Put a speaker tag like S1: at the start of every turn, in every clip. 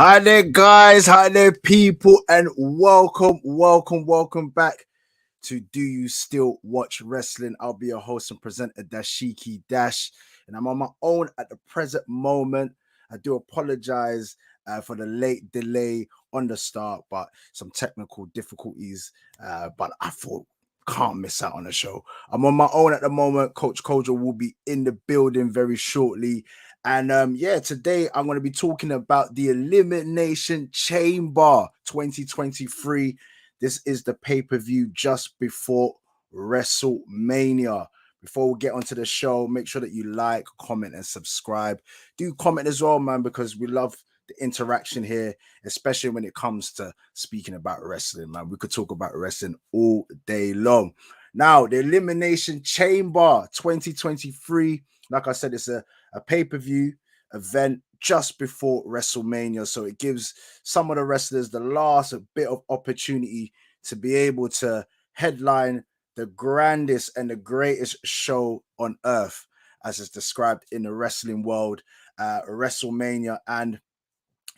S1: Hi there, guys. Hi there, people, and welcome back to Do You Still Watch Wrestling? I'll be your host and presenter, Dashiki Dash, and I'm on my own at the present moment. I do apologize for the late delay on the start, but some technical difficulties. But I thought can't miss out on the show. I'm on my own at the moment. Coach Kojo will be in the building very shortly. And today I'm going to be talking about the Elimination Chamber 2023. This is the pay-per-view just before WrestleMania. Before we get onto the show, make sure that you like, comment, and subscribe. Do comment as well, man, because we love the interaction here, especially when it comes to speaking about wrestling, man. We could talk about wrestling all day long. Now, the Elimination Chamber 2023, like I said, it's a pay-per-view event just before WrestleMania. So it gives some of the wrestlers the last bit of opportunity to be able to headline the grandest and the greatest show on earth, as is described in the wrestling world, WrestleMania. And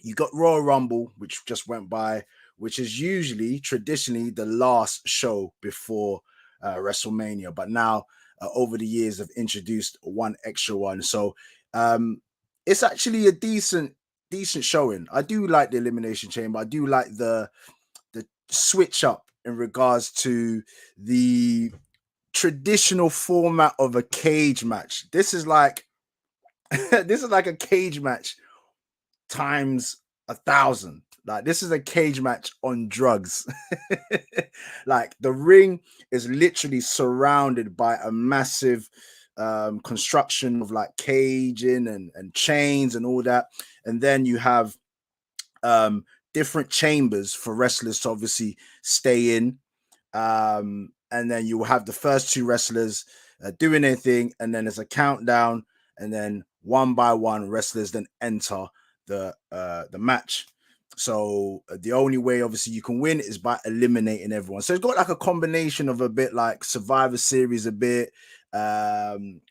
S1: you got Royal Rumble, which just went by, which is usually traditionally the last show before WrestleMania. But now, over the years, have introduced one extra one. So it's actually a decent showing. I do like the Elimination Chamber. I do like the switch up in regards to the traditional format of a cage match. This is like this is like a cage match times 1,000. Like, this is a cage match on drugs. Like, the ring is literally surrounded by a massive construction of like caging and chains and all that. And then you have different chambers for wrestlers to obviously stay in. And then you will have the first two wrestlers doing their thing, and then there's a countdown, and then one by one wrestlers then enter the match. So the only way obviously you can win is by eliminating everyone. So it's got like a combination of a bit like Survivor Series, a bit some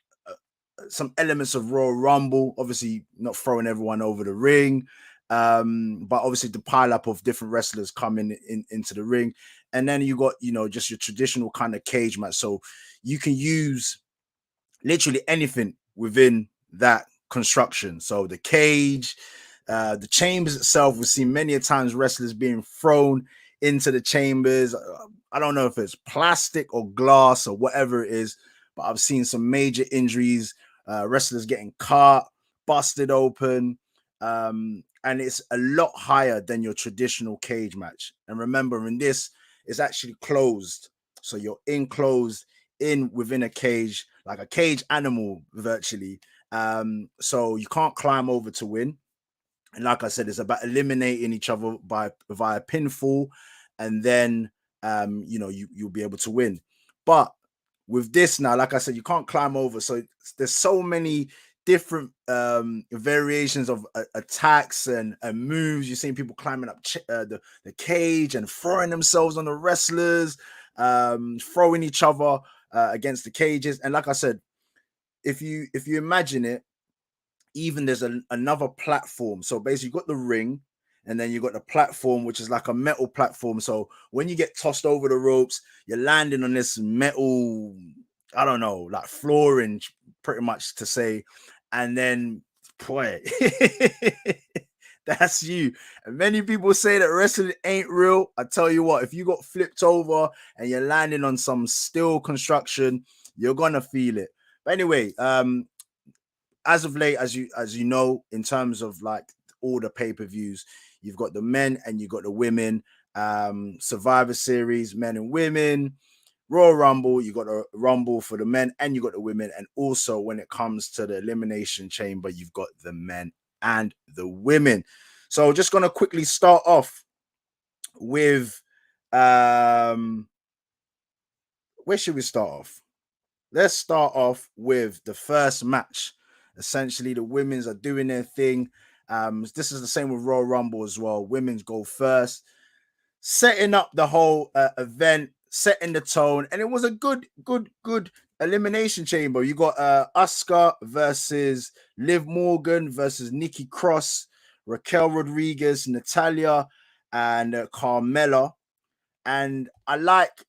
S1: elements of Royal Rumble, obviously not throwing everyone over the ring, but obviously the pile up of different wrestlers coming into the ring. And then you got, just your traditional kind of cage match. So you can use literally anything within that construction. So the cage, the chambers itself, we've seen many a times wrestlers being thrown into the chambers. I don't know if it's plastic or glass or whatever it is, but I've seen some major injuries, wrestlers getting cut, busted open, and it's a lot higher than your traditional cage match. And remember, in this, it's actually closed. So you're enclosed within a cage, like a cage animal virtually. So you can't climb over to win. And like I said, it's about eliminating each other via pinfall, and then you'll be able to win. But with this now, like I said, you can't climb over. So there's so many different variations of attacks and moves. You're seeing people climbing up the cage and throwing themselves on the wrestlers, throwing each other against the cages. And like I said, if you imagine it, even there's another platform. So basically you got the ring, and then you got the platform, which is like a metal platform. So when you get tossed over the ropes, you're landing on this metal, I don't know, like flooring, pretty much to say. And then, boy, that's you. And many people say that wrestling ain't real. I tell you what, if you got flipped over and you're landing on some steel construction, you're gonna feel it. But anyway, as of late, as you know, in terms of like all the pay-per-views, you've got the men and you've got the women. Survivor Series, men and women. Royal Rumble, you got a Rumble for the men and you got the women. And also when it comes to the Elimination Chamber, you've got the men and the women. So just going to quickly start off with, where should we start off? Let's start off with the first match. Essentially, the women's are doing their thing. This is the same with Royal Rumble as well. Women's go first, setting up the whole event, setting the tone, and it was a good elimination chamber. You got Asuka versus Liv Morgan versus Nikki Cross. Raquel Rodriguez, Natalia, and Carmella. And I like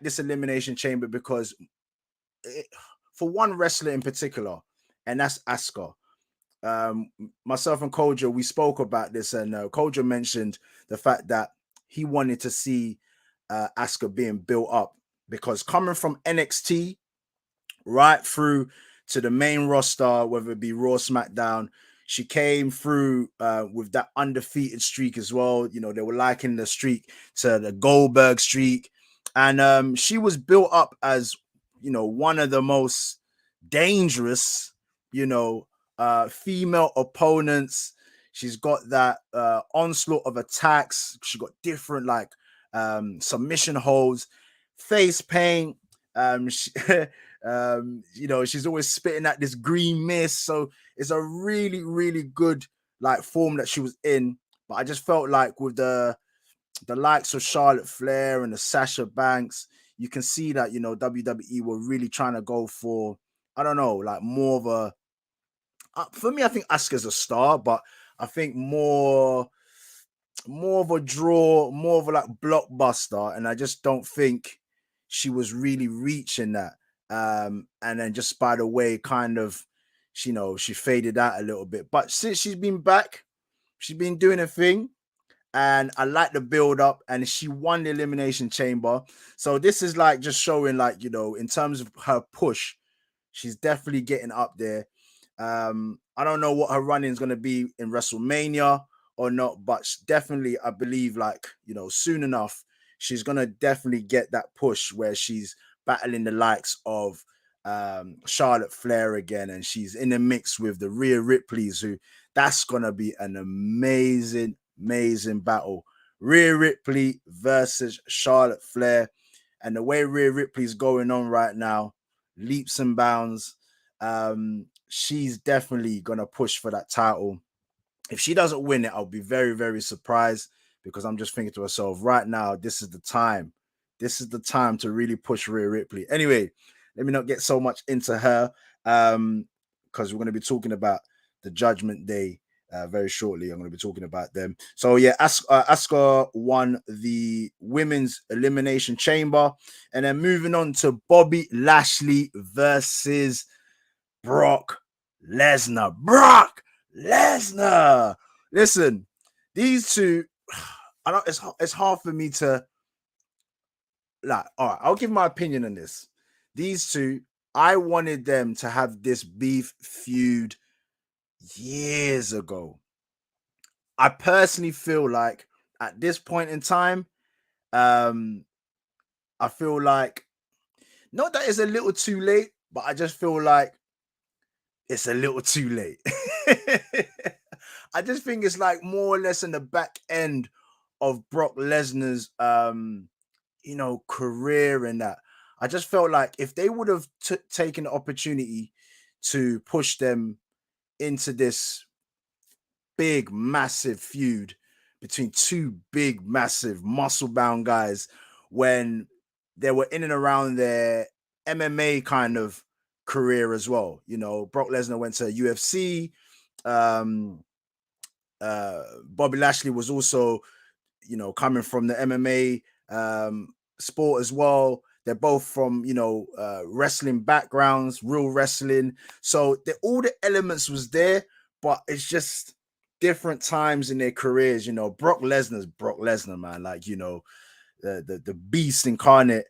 S1: this Elimination Chamber because it, for one wrestler in particular, and that's Asuka. Myself and Kojo, we spoke about this, and Kojo mentioned the fact that he wanted to see Asuka being built up because coming from NXT right through to the main roster, whether it be Raw, SmackDown. She came through with that undefeated streak as well. You know, they were liking the streak to the Goldberg streak. And she was built up as, you know, one of the most dangerous, you know, female opponents. She's got that onslaught of attacks. She got different like submission holds, face paint. She, you know, she's always spitting at this green mist. So it's a really, really good like form that she was in. But I just felt like with the likes of Charlotte Flair and the Sasha Banks, you can see that, you know, WWE were really trying to go for, I don't know, like more of a, for me, I think Asuka's a star, but I think more of a draw, more of a like blockbuster, and I just don't think she was really reaching that. And then just by the way, kind of, you know, she faded out a little bit. But since she's been back, she's been doing a thing, and I like the build up, and she won the Elimination Chamber. So this is like just showing, like, you know, in terms of her push, she's definitely getting up there. I don't know what her running is going to be in WrestleMania or not, but definitely, I believe, like, you know, soon enough, she's going to definitely get that push where she's battling the likes of Charlotte Flair again, and she's in the mix with the Rhea Ripley's, who that's going to be an amazing, amazing battle. Rhea Ripley versus Charlotte Flair. And the way Rhea Ripley's going on right now, leaps and bounds. She's definitely gonna push for that title. If she doesn't win it, I'll be very, very surprised because I'm just thinking to myself, right now, this is the time. This is the time to really push Rhea Ripley. Anyway, let me not get so much into her because we're going to be talking about the Judgment Day very shortly. I'm going to be talking about them. So yeah, Asuka won the Women's Elimination Chamber, and then moving on to Bobby Lashley versus Brock Lesnar. Brock Lesnar. Listen, these two, I don't. It's hard for me to like. All right, I'll give my opinion on this. These two, I wanted them to have this beef feud years ago. I personally feel like at this point in time, um, I feel like not that it's a little too late, but I just feel like it's a little too late. I just think it's like more or less in the back end of Brock Lesnar's you know, career and that. I just felt like if they would have taken the opportunity to push them into this big, massive feud between two big, massive, muscle bound guys when they were in and around their MMA kind of career as well. You know, Brock Lesnar went to UFC. Um, Bobby Lashley was also, you know, coming from the MMA sport as well. They're both from, you know, wrestling backgrounds, real wrestling. So all the elements was there, but it's just different times in their careers. You know, Brock Lesnar's Brock Lesnar, man. Like, you know, the beast incarnate,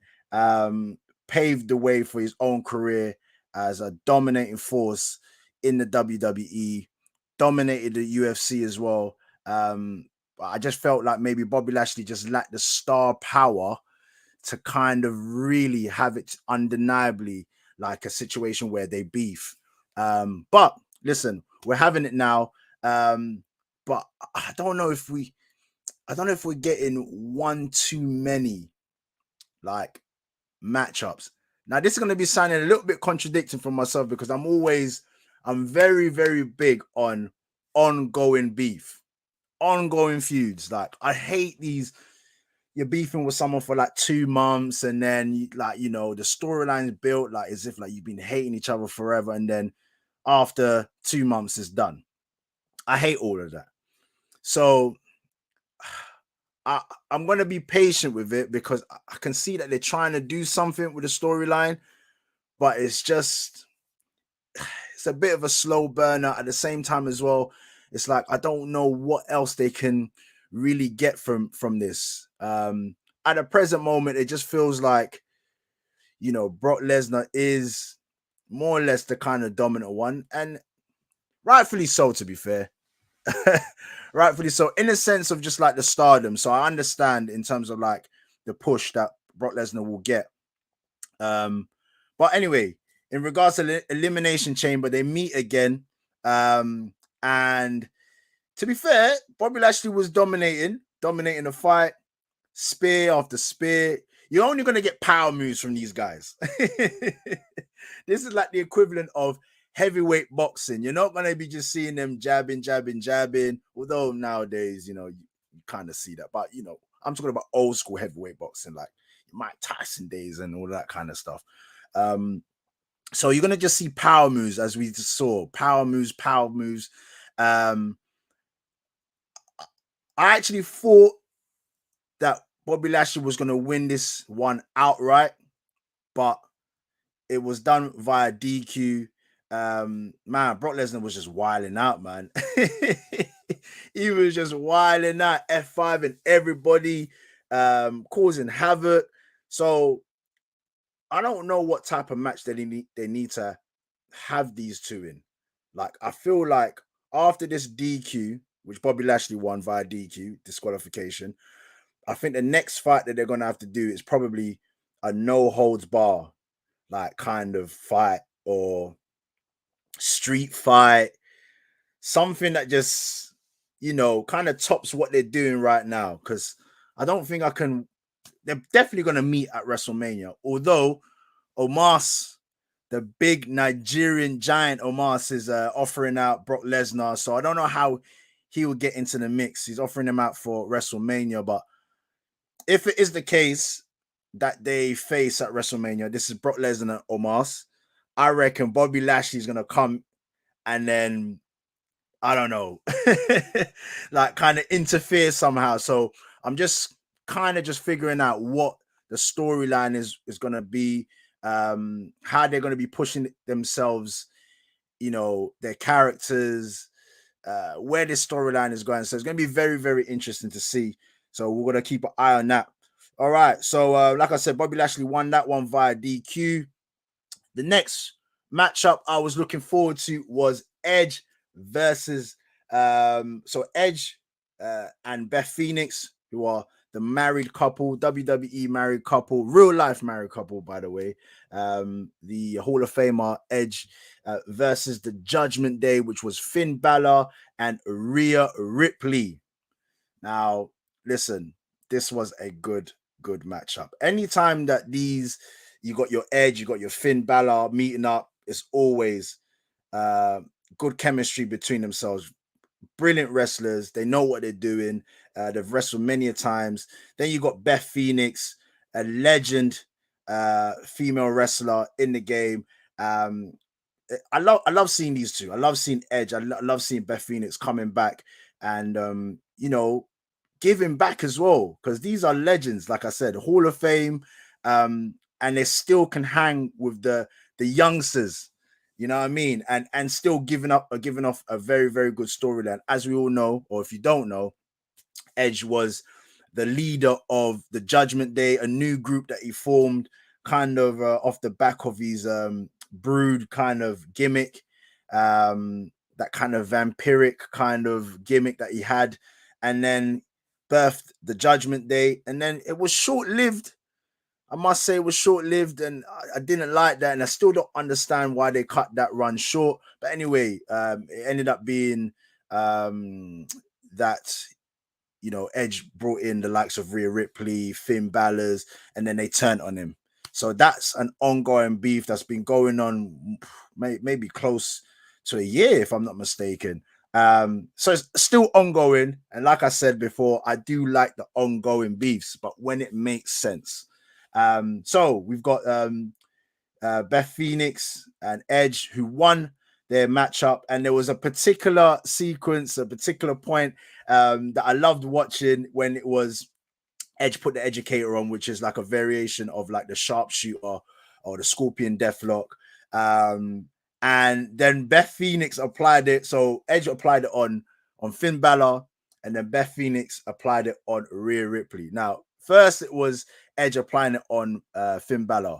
S1: paved the way for his own career as a dominating force in the WWE, dominated the UFC as well. I just felt like maybe Bobby Lashley just lacked the star power to kind of really have it undeniably like a situation where they beef. But listen, we're having it now. But I don't know if we're getting one too many like matchups. Now, this is going to be sounding a little bit contradicting from myself because I'm very, very big on ongoing beef, ongoing feuds. Like, I hate these. You're beefing with someone for like 2 months, and then like, you know, the storyline's built like as if like you've been hating each other forever, and then after 2 months it's done. I hate all of that. So I, I'm going to be patient with it because I can see that they're trying to do something with the storyline, but it's a bit of a slow burner at the same time as well. It's like I don't know what else they can really get from this. At the present moment, it just feels like Brock Lesnar is more or less the kind of dominant one, and rightfully so. To be fair, rightfully so, in a sense of just like the stardom. So I understand in terms of like the push that Brock Lesnar will get. But anyway, in regards to the Elimination Chamber, they meet again. And to be fair, Bobby Lashley was dominating the fight, spear after spear. You're only going to get power moves from these guys. This is like the equivalent of heavyweight boxing. You're not going to be just seeing them jabbing, jabbing, jabbing. Although nowadays, you kind of see that. But, I'm talking about old school heavyweight boxing, like Mike Tyson days and all that kind of stuff. So you're going to just see power moves, as we just saw. Power moves, power moves. I actually thought that Bobby Lashley was going to win this one outright, but it was done via DQ. Man, Brock Lesnar was just wilding out, man. He was just wilding out, F5 and everybody, causing havoc. So I don't know what type of match they need to have these two in. Like, I feel like after this DQ, which Bobby Lashley won via DQ, disqualification, I think the next fight that they're going to have to do is probably a no holds bar, like kind of fight or street fight, something that just, kind of tops what they're doing right now. Because I don't think they're definitely going to meet at WrestleMania. Although Omos, the big Nigerian giant Omos, is offering out Brock Lesnar. So I don't know how he will get into the mix. He's offering him out for WrestleMania. But if it is the case that they face at WrestleMania, this is Brock Lesnar and Omos, I reckon Bobby Lashley is going to come and then, I don't know, like kind of interfere somehow. So I'm just kind of just figuring out what the storyline is going to be, how they're going to be pushing themselves, their characters, where this storyline is going. So it's going to be very, very interesting to see. So we're going to keep an eye on that. All right. So like I said, Bobby Lashley won that one via DQ. The next matchup I was looking forward to was Edge versus Edge and Beth Phoenix, who are the married couple, WWE married couple, real life married couple, by the way. The Hall of Famer Edge versus the Judgment Day, which was Finn Balor and Rhea Ripley. Now, listen, this was a good matchup. Anytime that you got your Edge, you got your Finn Balor meeting up, it's always good chemistry between themselves. Brilliant wrestlers. They know what they're doing. They've wrestled many a times. Then you got Beth Phoenix, a legend female wrestler in the game. I love seeing these two. I love seeing Edge. I love seeing Beth Phoenix coming back and giving back as well, because these are legends, like I said, Hall of Fame, and they still can hang with the youngsters, you know what I mean, and still giving off a very, very good storyline. As we all know, or if you don't know, Edge was the leader of the Judgment Day, a new group that he formed kind of off the back of his Brood kind of gimmick, that kind of vampiric kind of gimmick that he had, and then birthed the Judgment Day. And then it was short-lived. I must say it was short-lived, and I didn't like that, and I still don't understand why they cut that run short. But anyway, it ended up being that Edge brought in the likes of Rhea Ripley, Finn Balor, and then they turned on him. So that's an ongoing beef that's been going on maybe close to a year, if I'm not mistaken. So it's still ongoing. And like I said before, I do like the ongoing beefs, but when it makes sense. So we've got Beth Phoenix and Edge, who won their matchup, and there was a particular sequence, a particular point that I loved watching when it was Edge put the educator on, which is like a variation of like the sharpshooter or the scorpion deathlock. And then Beth Phoenix applied it. So Edge applied it on Finn Balor, and then Beth Phoenix applied it on Rhea Ripley. Now, first it was Edge applying it on Finn Balor.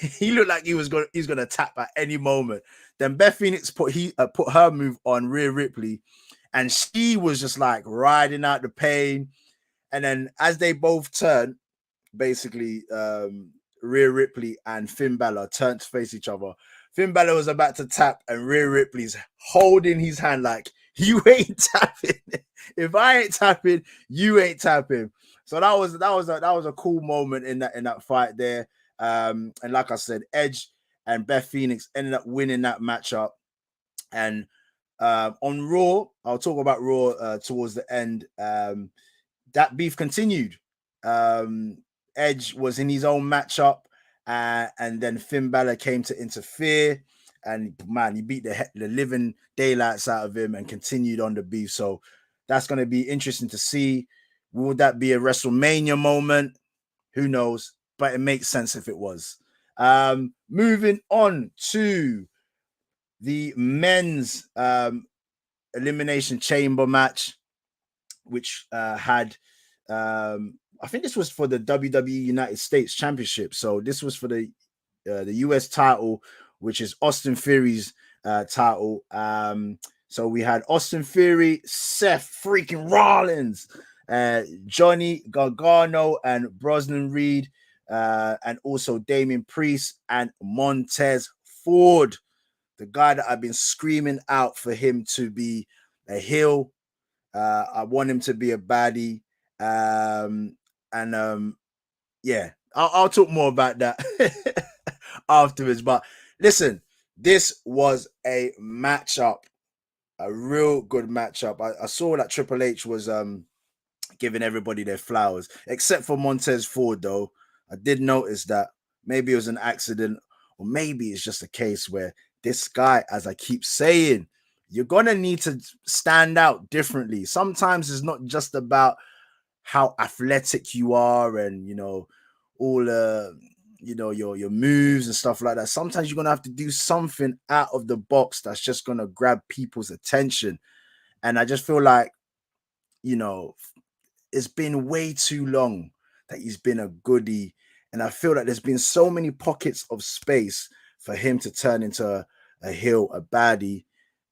S1: He looked like he's gonna tap at any moment. Then Beth Phoenix put her move on Rhea Ripley, and she was just like riding out the pain. And then as they both turned, basically, Rhea Ripley and Finn Balor turned to face each other. Finn Balor was about to tap, and Rhea Ripley's holding his hand like, you ain't tapping. If I ain't tapping, you ain't tapping. So that was a cool moment in that fight there. And like I said, Edge and Beth Phoenix ended up winning that matchup. And on Raw, I'll talk about Raw towards the end. That beef continued. Edge was in his own matchup, and then Finn Balor came to interfere, and man, he beat the living daylights out of him and continued on the beef. So that's going to be interesting to see. Would that be a WrestleMania moment? Who knows? But it makes sense if it was. Moving on to the men's Elimination Chamber match, which had I think this was for the WWE United States Championship. So this was for the US title, which is Austin Theory's title. So we had Austin Theory, Seth freaking Rollins, Johnny Gargano, and Brosnan Reed, and also Damian Priest and Montez Ford, the guy that I've been screaming out for him to be a heel. I want him to be a baddie. Yeah, I'll talk more about that afterwards. But listen, this was a matchup, a real good matchup. I saw that Triple H was giving everybody their flowers, except for Montez Ford, though. I did notice that. Maybe it was an accident, or maybe it's just a case where this guy, as I keep saying, you're going to need to stand out differently. Sometimes it's not just about how athletic you are and, all your moves and stuff like that. Sometimes you're going to have to do something out of the box that's just going to grab people's attention. And I just feel like, it's been way too long that he's been a goodie. And I feel like there's been so many pockets of space for him to turn into a heel, a baddie,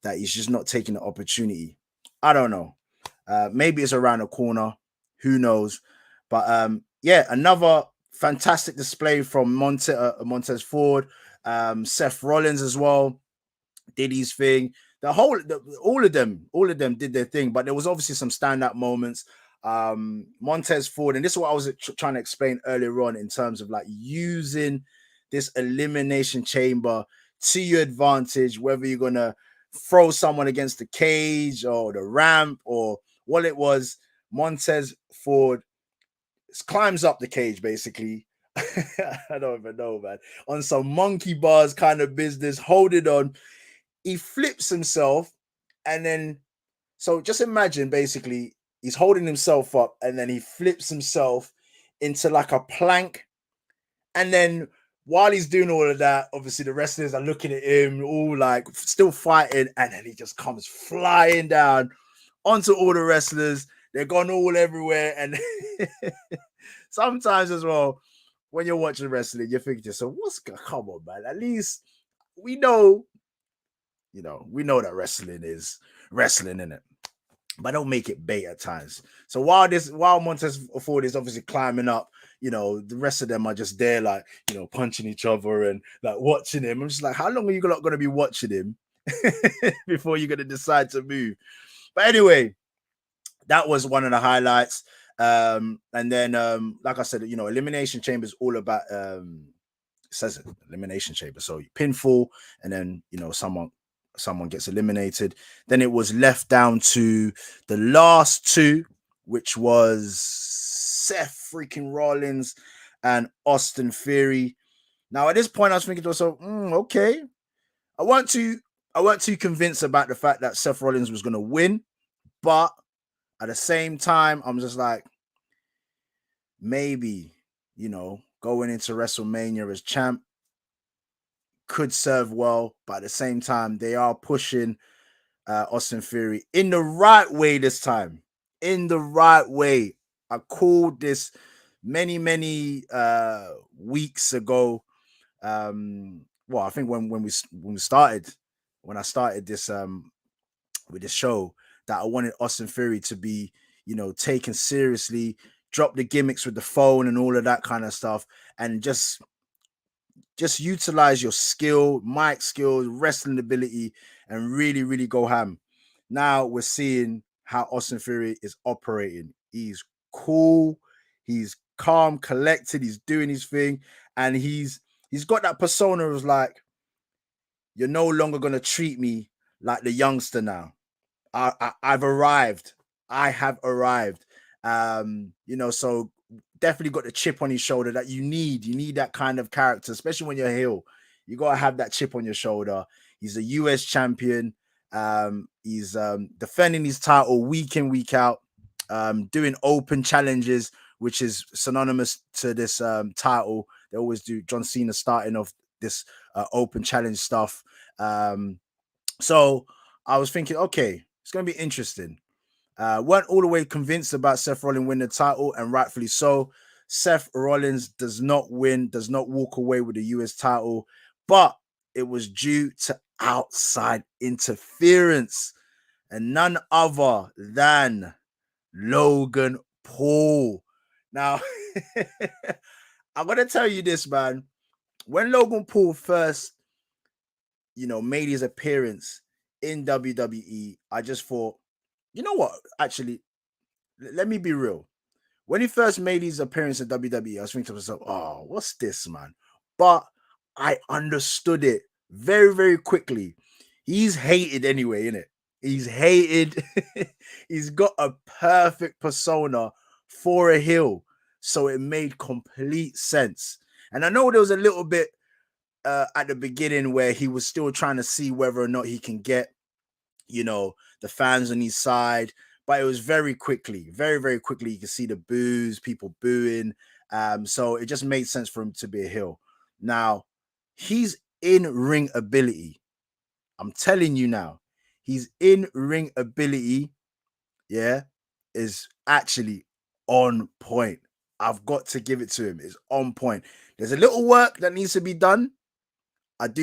S1: that he's just not taking the opportunity. I don't know. Maybe it's around the corner. Who knows? But yeah, another fantastic display from Montez Ford. Seth Rollins as well did his thing. All of them did their thing. But there was obviously some standout moments. Montez Ford, and this is what I was trying to explain earlier on in terms of like using this Elimination Chamber to your advantage, whether you're gonna throw someone against the cage or the ramp or what it was. Montez Ford climbs up the cage basically. I don't even know, man. On some monkey bars kind of business, hold it on. He flips himself, and then so just imagine basically he's holding himself up, and then he flips himself into like a plank, and then while he's doing all of that, obviously the wrestlers are looking at him, all like still fighting, and then he just comes flying down onto all the wrestlers. They're gone all everywhere, and sometimes as well, when you're watching wrestling, you're thinking to yourself, come on, man, at least we know, that wrestling is wrestling, in it. But don't make it bait at times. So while Montez Ford is obviously climbing up, the rest of them are just there, like, punching each other and like watching him. I'm just like, how long are you not going to be watching him before you're going to decide to move? But anyway, that was one of the highlights. And then, like I said, Elimination Chamber is all about, it says it, Elimination Chamber. So you pinfall, and then, someone gets eliminated. Then it was left down to the last two, which was Seth freaking Rollins and Austin Theory. Now, at this point, I was thinking to myself, okay, I want to I weren't too convinced about the fact that Seth Rollins was going to win, but at the same time, I'm just like, maybe, going into WrestleMania as champ could serve well, but at the same time, they are pushing Austin Theory in the right way this time. In the right way. I called this many weeks ago. I think when I started this with this show, that I wanted Austin Theory to be, taken seriously, drop the gimmicks with the phone and all of that kind of stuff, and just utilize your skill, mic skills, wrestling ability, and really go ham. Now we're seeing how Austin Theory is operating. He's cool, he's calm, collected, he's doing his thing, and he's got that persona of like, you're no longer gonna treat me like the youngster now. I've arrived. I have arrived. So definitely got the chip on his shoulder that you need. You need that kind of character, especially when you're heel. You got to have that chip on your shoulder. He's a US champion. He's defending his title week in, week out, doing open challenges, which is synonymous to this title. They always do. John Cena starting off this open challenge stuff. So I was thinking, okay, it's going to be interesting. Weren't all the way convinced about Seth Rollins winning the title, and rightfully so. Seth Rollins does not win, does not walk away with the US title, but it was due to outside interference, and none other than Logan Paul. Now, I'm going to tell you this, man. When Logan Paul first, made his appearance in WWE, I just thought, you know what? Actually, let me be real. When he first made his appearance in WWE, I was thinking to myself, oh, what's this, man? But I understood it very quickly. He's hated anyway, innit? He's hated. He's got a perfect persona for a heel. So it made complete sense. And I know there was a little bit at the beginning where he was still trying to see whether or not he can get, the fans on his side. But it was very quickly, very quickly. You can see the boos, people booing. So it just made sense for him to be a heel. Now, he's in-ring ability. I'm telling you now, his in-ring ability, is actually on point. I've got to give it to him. It's on point. There's a little work that needs to be done. I've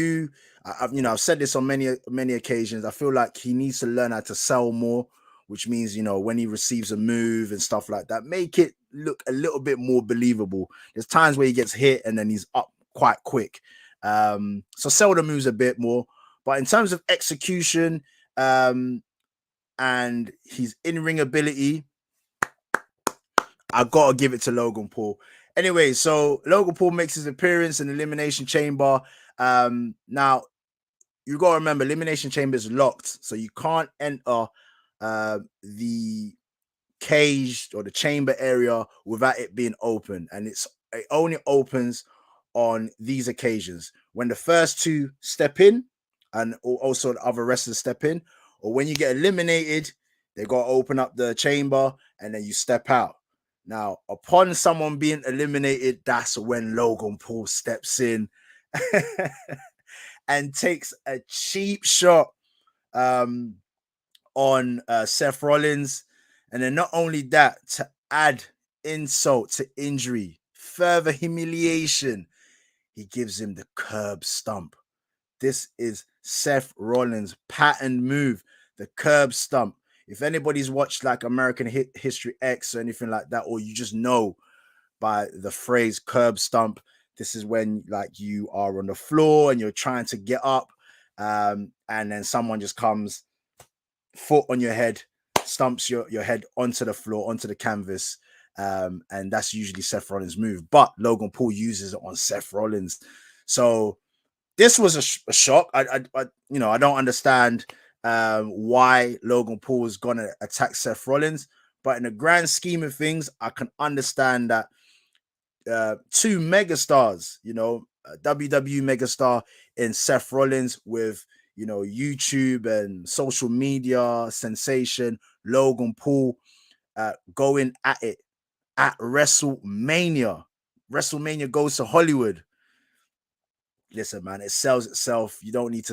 S1: said this on many occasions. I feel like he needs to learn how to sell more, which means, when he receives a move and stuff like that, make it look a little bit more believable. There's times where he gets hit and then he's up quite quick. So sell the moves a bit more. But in terms of execution and his in-ring ability, I gotta give it to Logan Paul. Anyway, so Logan Paul makes his appearance in Elimination Chamber. Now you gotta remember, Elimination Chamber is locked, so you can't enter the cage or the chamber area without it being open, and it only opens on these occasions when the first two step in, and also the other wrestlers step in, or when you get eliminated, they gotta open up the chamber and then you step out. Now, upon someone being eliminated, that's when Logan Paul steps in and takes a cheap shot on Seth Rollins. And then not only that, to add insult to injury, further humiliation, he gives him the curb stomp. This is Seth Rollins' pattern move, the curb stomp. If anybody's watched like American History X or anything like that, or you just know by the phrase curb stomp, this is when like you are on the floor and you're trying to get up, and then someone just comes, foot on your head, stumps your head onto the floor, onto the canvas, and that's usually Seth Rollins' move. But Logan Paul uses it on Seth Rollins, so this was a shock. I don't understand why Logan Paul was gonna attack Seth Rollins, but in the grand scheme of things, I can understand that two megastars, WWE megastar in Seth Rollins with YouTube and social media sensation Logan Paul going at it at WrestleMania. WrestleMania goes to Hollywood. Listen, man, it sells itself. You don't need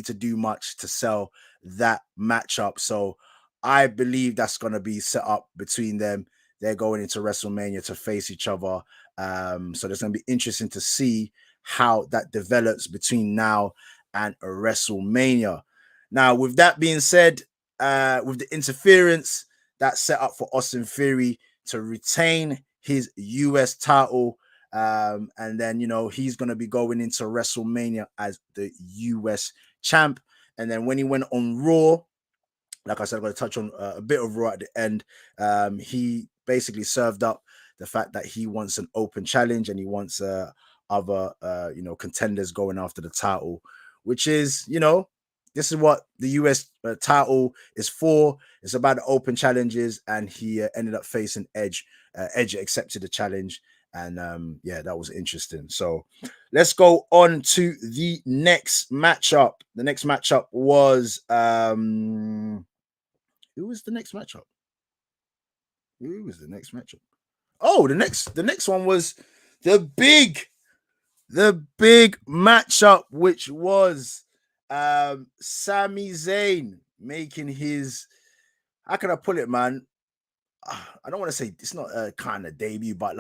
S1: to do much to sell that matchup. So I believe that's gonna be set up between them. They're going into WrestleMania to face each other. So it's gonna be interesting to see how that develops between now and a WrestleMania. Now, with that being said, with the interference, that's set up for Austin Theory to retain his US title. And then, he's going to be going into WrestleMania as the US champ. And then when he went on Raw, like I said, I'm going to touch on a bit of Raw at the end. He basically served up the fact that he wants an open challenge and he wants other, contenders going after the title, which is, this is what the US title is for. It's about the open challenges, and he ended up facing Edge. Edge accepted the challenge, and that was interesting. So let's go on to the next matchup. The next matchup was who was the next matchup? Who was the next matchup? Oh, the next one was the big matchup, which was Sami Zayn making his, how can I put it, man? I don't want to say it's not a kind of debut, but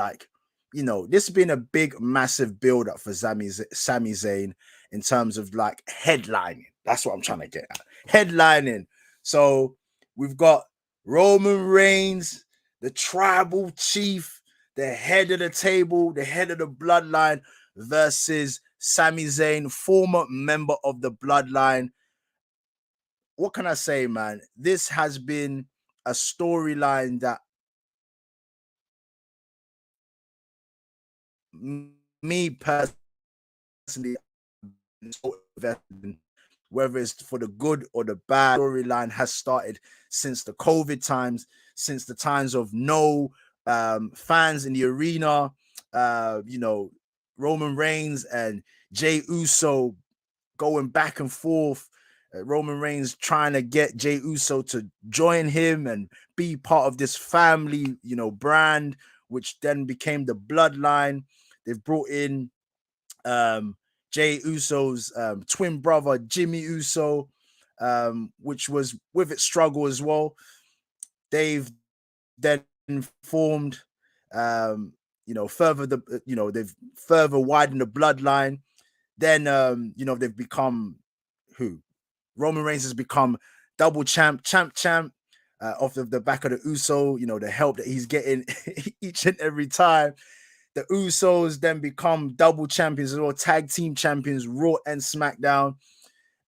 S1: this has been a big, massive build up for Sami Zayn in terms of like headlining. That's what I'm trying to get at. Headlining. So we've got Roman Reigns, the tribal chief, the head of the table, the head of the bloodline, versus Sami Zayn, former member of the bloodline. What can I say, man? This has been a storyline that me personally, whether it's for the good or the bad, storyline has started since the COVID times, since the times of no fans in the arena. Roman Reigns and Jey Uso going back and forth. Roman Reigns trying to get Jey Uso to join him and be part of this family, brand, which then became the bloodline. They've brought in Jey Uso's twin brother, Jimmy Uso, which was with its struggle as well. They've then formed, further they've further widened the bloodline. Then, they've become who? Roman Reigns has become double champ off of the back of the Uso, the help that he's getting each and every time. The Usos then become double champions as well, tag team champions, Raw and SmackDown.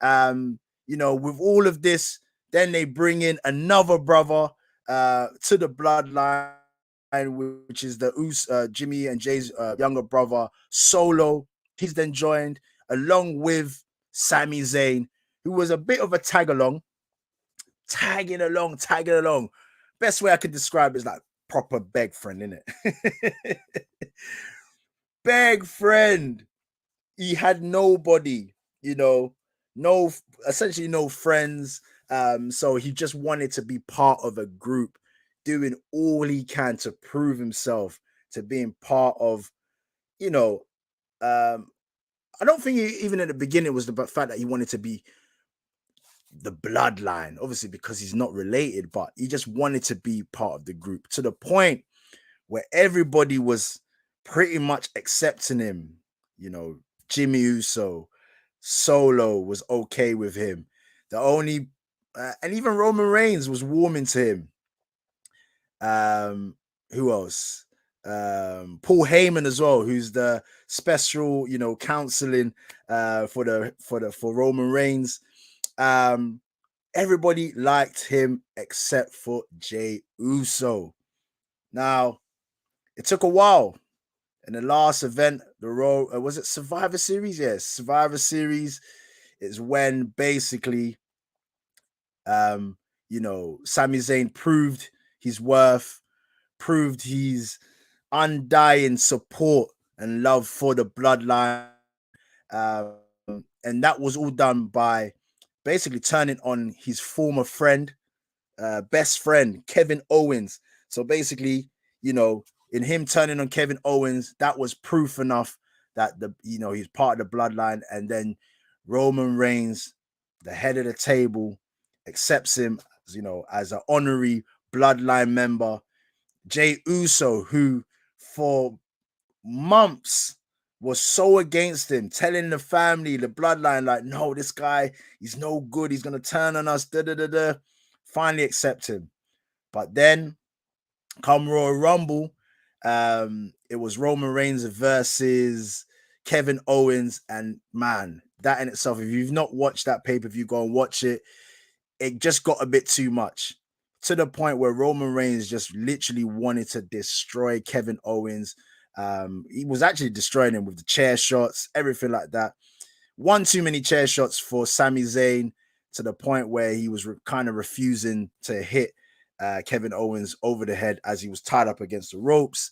S1: With all of this, then they bring in another brother to the bloodline, which is the Jimmy and Jay's younger brother, Solo. He's then joined along with Sami Zayn, who was a bit of a tagging along. Best way I could describe it is like proper beg friend, innit? Beg friend. He had nobody, essentially no friends. So he just wanted to be part of a group, doing all he can to prove himself, to being part of, I don't think even at the beginning it was the fact that he wanted to be the bloodline, obviously, because he's not related, but he just wanted to be part of the group to the point where everybody was pretty much accepting him. Jimmy Uso, Solo was okay with him. The only, and even Roman Reigns was warming to him. Who else? Paul Heyman as well, who's the special, counseling for Roman Reigns. Everybody liked him except for Jey Uso. Now, it took a while. In the last event, the Raw, was it Survivor Series? Yes, Survivor Series is when basically, Sami Zayn proved his worth, proved his undying support and love for the bloodline. And that was all done by basically turning on his former friend, best friend, Kevin Owens. So basically, in him turning on Kevin Owens, that was proof enough that he's part of the bloodline. And then Roman Reigns, the head of the table, accepts him, as an honorary bloodline member. Jey Uso, who for months was so against him, telling the family, the bloodline, like, no, this guy, he's no good. He's going to turn on us. Finally accept him. But then come Royal Rumble, it was Roman Reigns versus Kevin Owens. And man, that in itself, if you've not watched that pay-per-view, go and watch it. It just got a bit too much, to the point where Roman Reigns just literally wanted to destroy Kevin Owens. He was actually destroying him with the chair shots, everything like that. One too many chair shots for Sami Zayn, to the point where he was kind of refusing to hit Kevin Owens over the head as he was tied up against the ropes.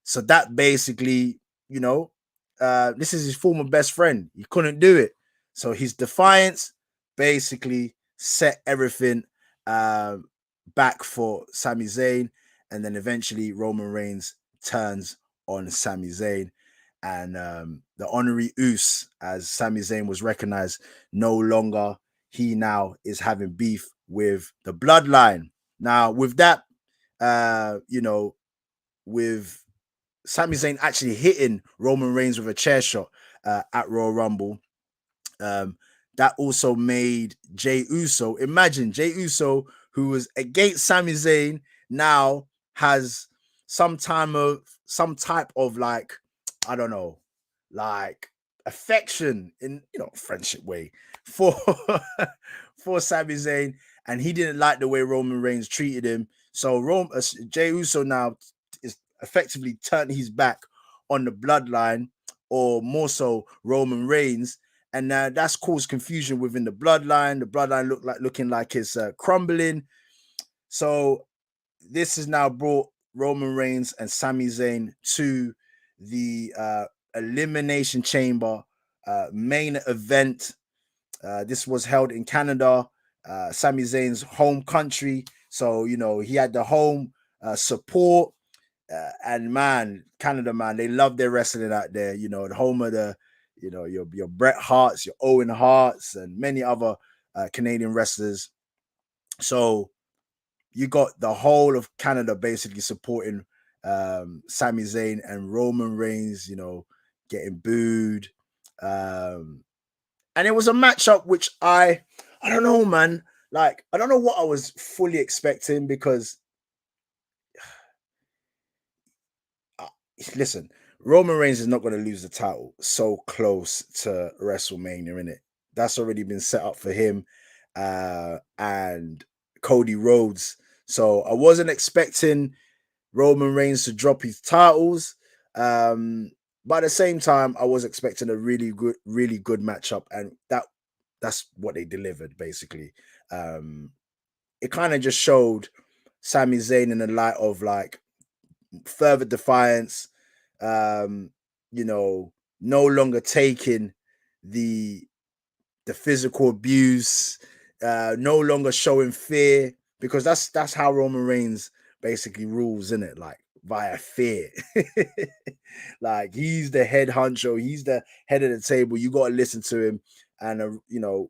S1: So that basically, this is his former best friend. He couldn't do it. So his defiance basically set everything back for Sami Zayn. And then eventually Roman Reigns turns on Sami Zayn. And the honorary Uso, as Sami Zayn was recognized, no longer. He now is having beef with the bloodline. Now, with that, with Sami Zayn actually hitting Roman Reigns with a chair shot at Royal Rumble, that also made Jey Uso, imagine Jey Uso, who was against Sami Zayn, now has some type of like, I don't know, like affection in, friendship way for for Sami Zayn. And he didn't like the way Roman Reigns treated him. So Jey Uso now is effectively turned his back on the bloodline, or more so Roman Reigns. And that's caused confusion within the bloodline. The bloodline looking like it's crumbling. So this has now brought Roman Reigns and Sami Zayn to the Elimination Chamber main event. This was held in Canada, Sami Zayn's home country. So, he had the home support. And man, Canada, man, they love their wrestling out there. The home of the, your Bret Harts, your Owen Harts, and many other Canadian wrestlers. So you got the whole of Canada basically supporting Sami Zayn, and Roman Reigns, getting booed. And it was a matchup which I don't know, man. Like, I don't know what I was fully expecting, because listen, Roman Reigns is not going to lose the title so close to WrestleMania, innit? That's already been set up for him and Cody Rhodes. So I wasn't expecting Roman Reigns to drop his titles. But at the same time, I was expecting a really good matchup, and that's what they delivered, basically. It kind of just showed Sami Zayn in the light of like further defiance, no longer taking the physical abuse, no longer showing fear, because that's how Roman Reigns basically rules, isn't it? Like, via fear. Like, he's the head honcho, he's the head of the table. You got to listen to him. And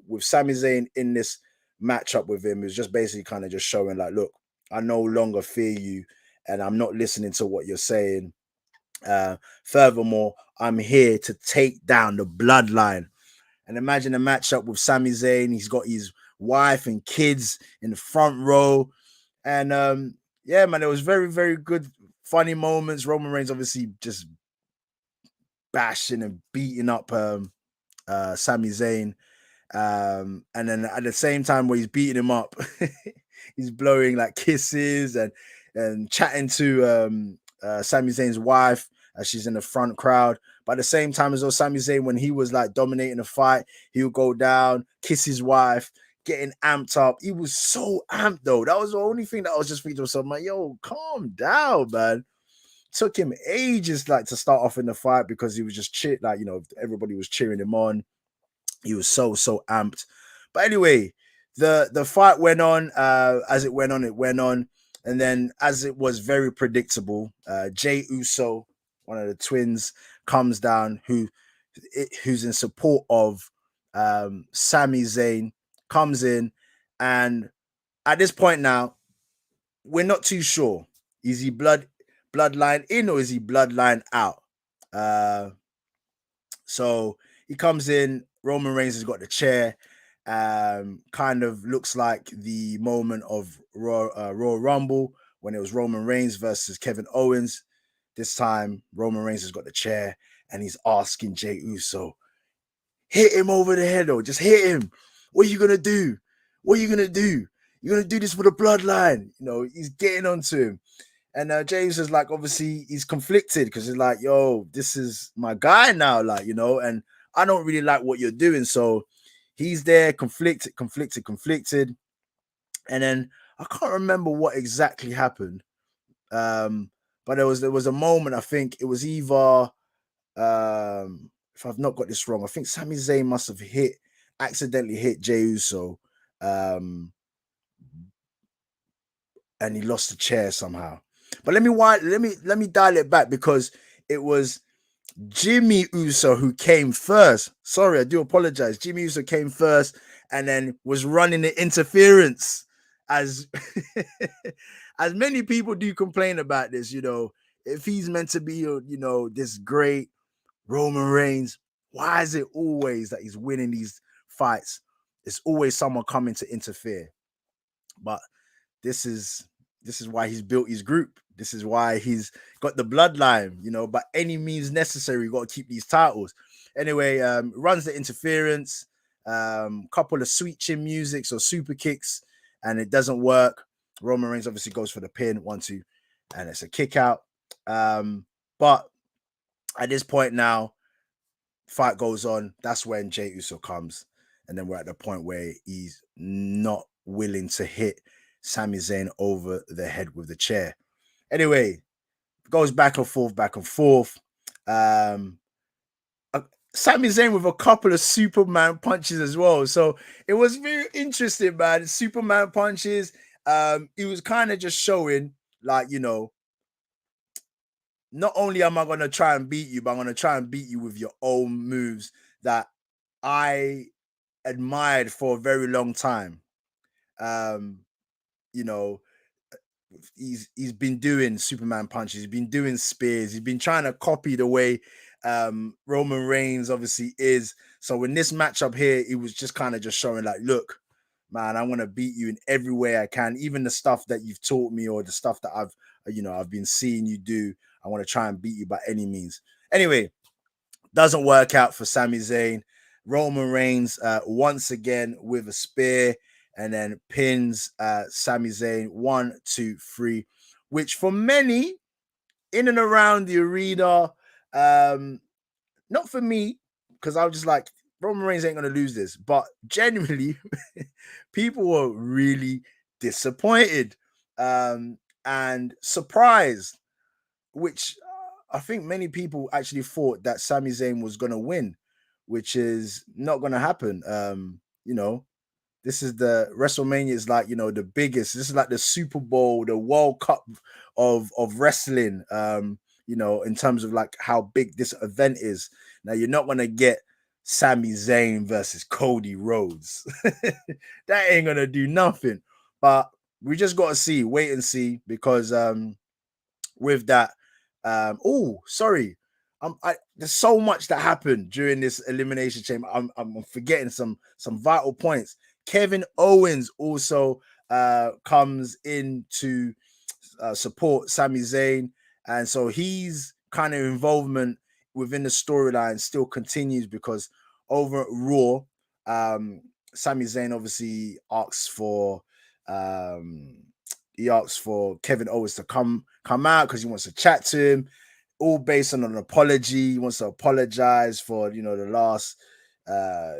S1: with Sami Zayn in this matchup with him, is just basically kind of just showing like, look, I no longer fear you, and I'm not listening to what you're saying. Furthermore, I'm here to take down the bloodline. And imagine a matchup with Sami Zayn. He's got his wife and kids in the front row. And yeah, man, it was very, very good, funny moments. Roman Reigns obviously just bashing and beating up Sami Zayn. And then at the same time where he's beating him up, he's blowing like kisses and chatting to Sami Zayn's wife as she's in the front crowd. But at the same time as well, Sami Zayn, when he was like dominating the fight, he would go down, kiss his wife, getting amped up. He was so amped though. That was the only thing that I was just thinking to myself, like, yo, calm down, man. Took him ages like to start off in the fight, because he was just everybody was cheering him on. He was so amped. But anyway, the fight went on. As it went on, it went on. And then, as it was very predictable, Jay Uso, one of the twins, comes down, who's in support of Sami Zayn, comes in, and at this point now, we're not too sure. Is he bloodline in or is he bloodline out? Uh, so he comes in. Roman Reigns has got the chair. Kind of looks like the moment of Royal Rumble when it was Roman Reigns versus Kevin Owens. This time, Roman Reigns has got the chair and he's asking Jey Uso, hit him over the head, or just hit him. What are you gonna do? What are you gonna do? You're gonna do this for the bloodline. You know, he's getting onto him. And James is like, obviously, he's conflicted because he's like, yo, this is my guy now, like, you know, and I don't really like what you're doing. So he's there, conflicted. And then I can't remember what exactly happened. But there was a moment, I think it was either, if I've not got this wrong, I think Sami Zayn must have accidentally hit Jey Uso. And he lost the chair somehow. But let me dial it back because it was Jimmy Uso who came first. Sorry, I do apologize. Jimmy Uso came first and then was running the interference as as many people do complain about this, you know. If he's meant to be, you know, this great Roman Reigns, why is it always that he's winning these fights? It's always someone coming to interfere. But this is why he's built his group. This is why he's got the bloodline, you know, by any means necessary, you got to keep these titles. Anyway, runs the interference, couple of sweet chin musics or super kicks, and it doesn't work. Roman Reigns obviously goes for the pin, 1-2, and it's a kick out. But at this point now, fight goes on. That's when Jey Uso comes, and then we're at the point where he's not willing to hit Sami Zayn over the head with the chair. Anyway, goes back and forth. Sami Zayn with a couple of Superman punches as well. So it was very interesting, man. Superman punches. He was kind of just showing, like, you know, not only am I going to try and beat you, but I'm going to try and beat you with your own moves that I admired for a very long time. You know, he's been doing Superman punches, he's been doing spears, he's been trying to copy the way Roman Reigns obviously is. So in this matchup here, he was just kind of just showing like, look, man, I want to beat you in every way I can, even the stuff that you've taught me or the stuff that I've been seeing you do. I want to try and beat you by any means. Anyway, doesn't work out for Sami Zayn. Roman Reigns once again with a spear and then pins Sami Zayn 1, 2, 3, which for many in and around the arena, not for me, because I was just like, Roman Reigns ain't going to lose this. But genuinely, people were really disappointed and surprised, which I think many people actually thought that Sami Zayn was going to win, which is not going to happen. You know, this is the WrestleMania is like, you know, the biggest. This is like the Super Bowl, the World Cup of wrestling, you know, in terms of like how big this event is. Now, you're not going to get Sami Zayn versus Cody Rhodes. That ain't going to do nothing. But we just got to wait and see, because with that, there's so much that happened during this Elimination Chamber. I'm forgetting some vital points. Kevin Owens also comes in to support Sami Zayn, and so he's kind of involvement within the storyline still continues, because over at Raw, Sami Zayn obviously asks for Kevin Owens to come out because he wants to chat to him, all based on an apology. He wants to apologize for, you know, the last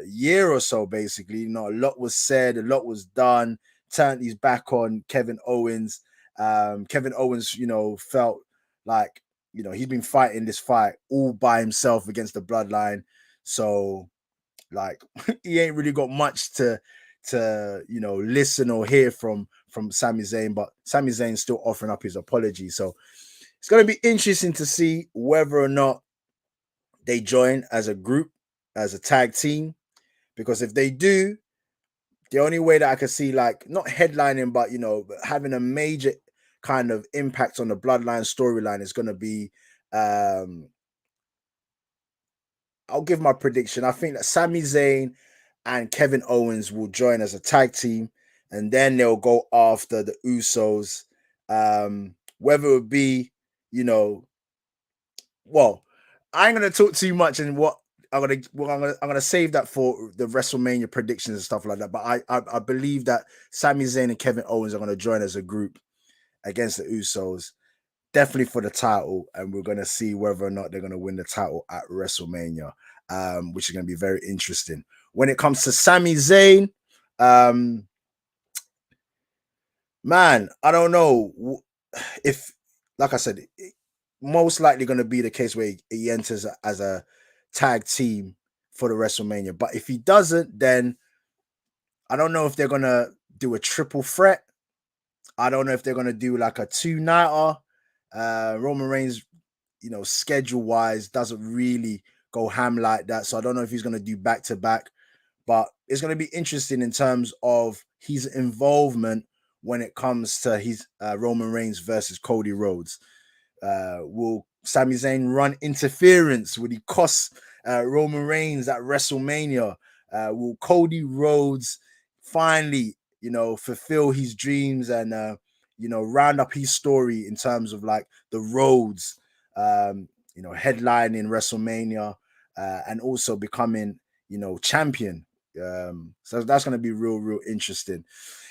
S1: year or so, basically. You know, a lot was said, a lot was done, turned his back on Kevin Owens. Kevin Owens, you know, felt like, you know, he's been fighting this fight all by himself against the bloodline. So, like, he ain't really got much to to listen or hear from Sami Zayn, but Sami Zayn's still offering up his apology. So it's going to be interesting to see whether or not they join as a group, as a tag team, because if they do, the only way that I could see, like, not headlining, but having a major kind of impact on the Bloodline storyline is going to be, I'll give my prediction. I think that Sami Zayn and Kevin Owens will join as a tag team, and then they'll go after the Usos. Whether it be, well, I ain't gonna talk too much, and what I'm gonna save that for the WrestleMania predictions and stuff like that. But I believe that Sami Zayn and Kevin Owens are gonna join as a group against the Usos, definitely for the title, and we're gonna see whether or not they're gonna win the title at WrestleMania, which is gonna be very interesting. When it comes to Sami Zayn, man, I don't know if, like I said, most likely going to be the case where he enters as a tag team for the WrestleMania. But if he doesn't, then I don't know if they're going to do a triple threat. I don't know if they're going to do like a two-nighter. Roman Reigns, schedule-wise, doesn't really go ham like that. So I don't know if he's going to do back-to-back. But it's going to be interesting in terms of his involvement when it comes to his Roman Reigns versus Cody Rhodes. Will Sami Zayn run interference? Will he cost Roman Reigns at WrestleMania? Will Cody Rhodes finally, fulfill his dreams and, round up his story in terms of like the Rhodes, headlining WrestleMania and also becoming, champion. So that's going to be real interesting.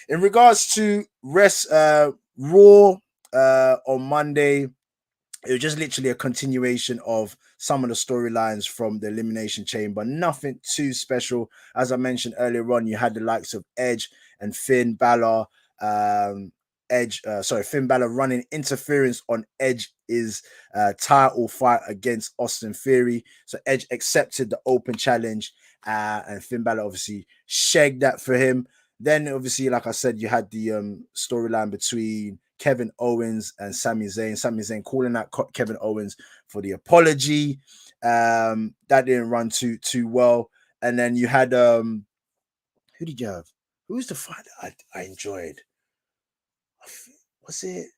S1: In regards to Raw on Monday, it was just literally a continuation of some of the storylines from the Elimination Chamber. Nothing too special. As I mentioned earlier on, you had the likes of Edge and Finn Balor. Finn Balor running interference on Edge's title fight against Austin Theory. So Edge accepted the open challenge, and Finn Balor obviously shagged that for him. Then, obviously, like I said, you had the storyline between Kevin Owens and Sami Zayn. Sami Zayn calling out Kevin Owens for the apology. That didn't run too well. And then you had who did you have? Who's the fight that I enjoyed? Was it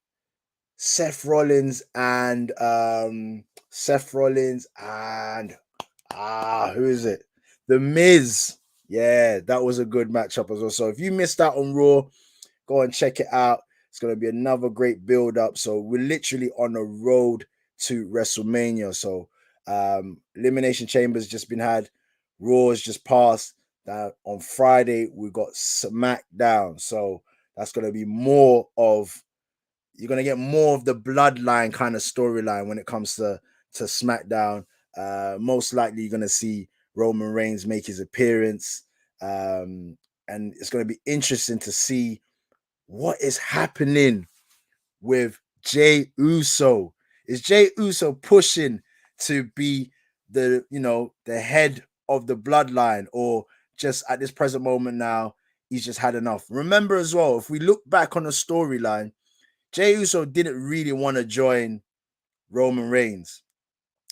S1: Seth Rollins and who is it? The Miz. Yeah, that was a good matchup as well. So if you missed out on Raw, go and check it out. It's going to be another great build up. So we're literally on the road to WrestleMania. So Elimination Chamber's just been had. Raw has just passed. On Friday, we got SmackDown. So that's going to be you're going to get more of the bloodline kind of storyline when it comes to SmackDown. Most likely you're going to see Roman Reigns make his appearance. And it's going to be interesting to see what is happening with Jey Uso. Is Jey Uso pushing to be the head of the bloodline, or just at this present moment now, he's just had enough? Remember as well, if we look back on the storyline, Jey Uso didn't really want to join Roman Reigns.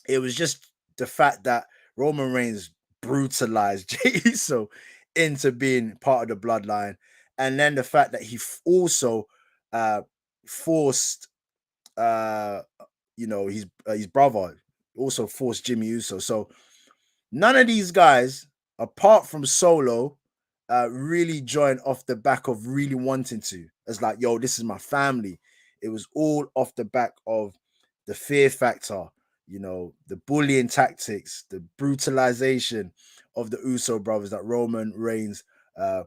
S1: It was just the fact that Roman Reigns brutalized Jey Uso into being part of the bloodline. And then the fact that he also forced, his brother also forced Jimmy Uso. So none of these guys, apart from Solo, really joined off the back of really wanting to. It's like, yo, this is my family. It was all off the back of the fear factor, the bullying tactics, the brutalization of the Uso brothers that Roman Reigns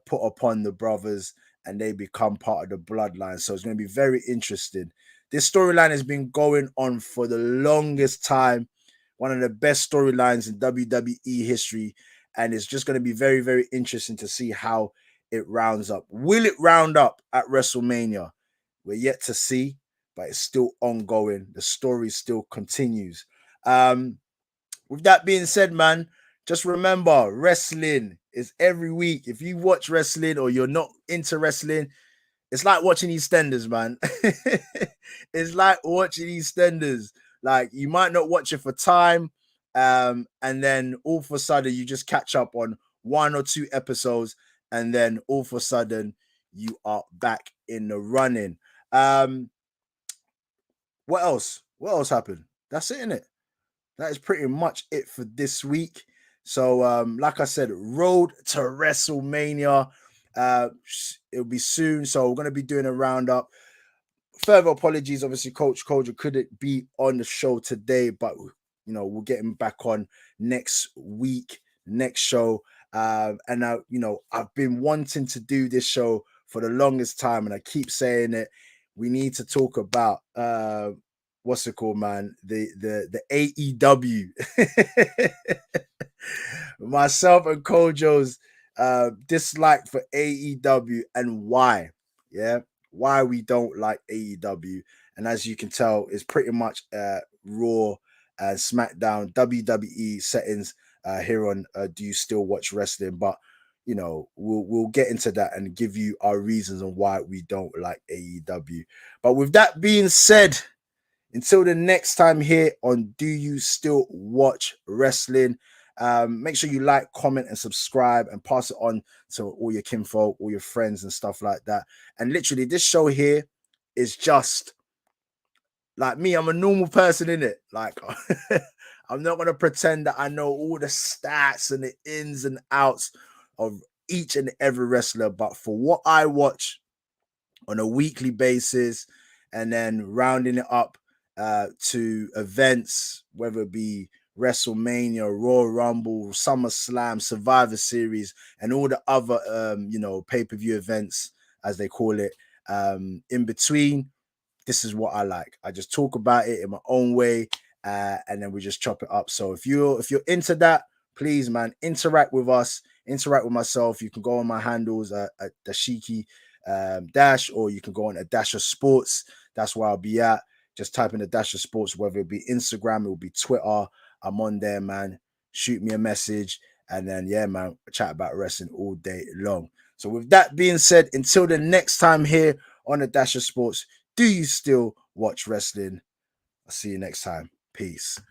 S1: put upon the brothers, and they become part of the bloodline. So it's going to be very interesting. This storyline has been going on for the longest time. One of the best storylines in WWE history. And it's just going to be very, very interesting to see how it rounds up. Will it round up at WrestleMania? We're yet to see, but it's still ongoing. The story still continues. With that being said, man, just remember, wrestling is every week. If you watch wrestling or you're not into wrestling, it's like watching EastEnders, man. It's like watching EastEnders. Like, you might not watch it for time, and then all of a sudden you just catch up on 1 or 2 episodes, and then all of a sudden you are back in the running. What else? What else happened? That's it, innit? That is pretty much it for this week. So, like I said, road to WrestleMania. It'll be soon. So we're gonna be doing a roundup. Further apologies, obviously, Coach Kojo couldn't be on the show today, but we'll get him back on next week, next show. And now, I've been wanting to do this show for the longest time, and I keep saying it. We need to talk about what's it called, man? The AEW. Myself and Kojo's dislike for AEW and why. Yeah, why we don't like AEW. And as you can tell, it's pretty much Raw and SmackDown WWE settings here on Do You Still Watch Wrestling? But we'll get into that and give you our reasons on why we don't like AEW. But with that being said, until the next time here on Do You Still Watch Wrestling? Make sure you like, comment, and subscribe, and pass it on to all your kinfolk, all your friends, and stuff like that. And literally, this show here is just like me. I'm a normal person in it. Like, I'm not gonna pretend that I know all the stats and the ins and outs of each and every wrestler. But for what I watch on a weekly basis, and then rounding it up to events, whether it be WrestleMania, Royal Rumble, SummerSlam, Survivor Series, and all the other pay-per-view events, as they call it, in between. This is what I like. I just talk about it in my own way, and then we just chop it up. So if you're into that, please, man, interact with us, interact with myself. You can go on my handles at Dashiki Dash, or you can go on a Dash of Sports. That's where I'll be at. Just type in the Dash of Sports, whether it be Instagram, it will be Twitter. I'm on there, man. Shoot me a message, and then man, chat about wrestling all day long. So with that being said, until the next time here on the Dash of Sports, do you still watch wrestling? I'll see you next time. Peace.